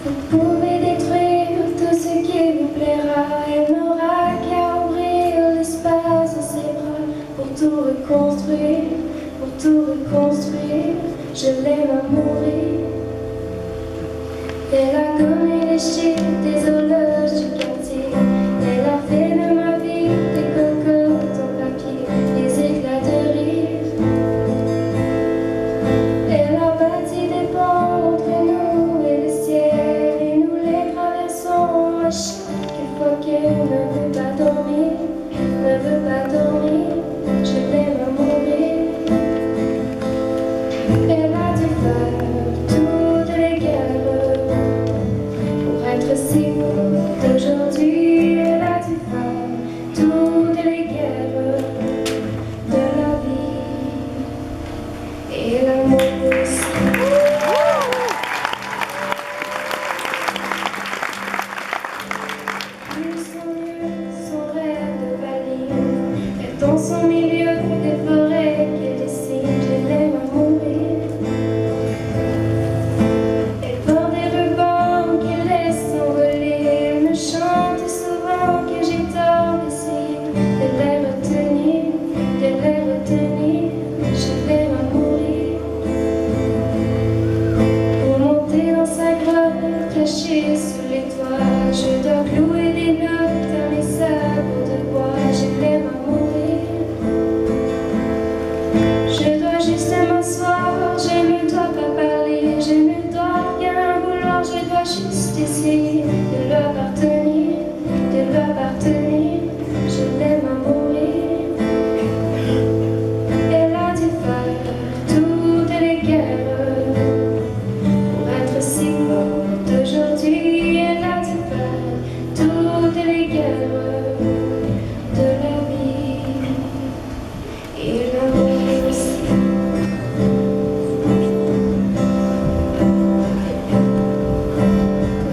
Vous pouvez détruire tout ce qui vous plaira. Elle n'aura qu'à ouvrir l'espace de ses bras pour tout reconstruire, pour tout reconstruire. Je l'aime à mourir. Elle a gommé les chiffres des horloges du quartier. Elle a fait de ma vie des cocottes en papier, des éclats de rire. Elle a bâti des ponts entre nous et le ciel, et nous les traversons à chaque fois qu'elle ne veut pas dormir, ne veut pas dormir. Je l'aime à mourir. Elle a dû faire toutes les guerres pour être si forte d'aujourd'hui. Elle a dû faire toutes les guerres de la vie et l'amour aussi. Plus son lieu, son rêve de palier, et dans son milieu des forêts qu'elle dessine. Je l'aime à mourir. Elle porte des rubans qui laissent s'envoler. Elle me chante souvent que j'ai tort d'essayer de les retenir, de les retenir. Je l'aime à mourir. Pour monter dans sa grotte cachée sous les toits, je dois clouer des notes à mes sabots de bois. Je l'aime à mourir. Je dois juste m'asseoir, je ne dois pas parler, je ne dois rien vouloir, je dois juste essayer de lui appartenir, de lui appartenir. Je l'aime à mourir. Elle a dû faire toutes les guerres pour être si forte d'aujourd'hui. Elle a dû faire toutes les guerres de la vie et l'amour aussi.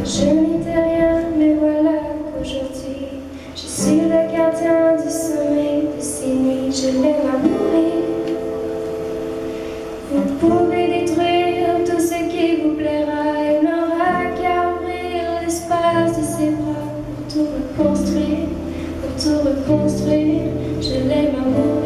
Je n'étais rien, mais voilà qu'aujourd'hui je suis le gardien du sommeil de ces nuits. Je l'aime à mourir. Vous pouvez détruire tout ce qui vous plaira. Elle n'aura qu'à ouvrir l'espace de ses bras pour tout reconstruire, pour tout reconstruire. Je l'aime à mourir.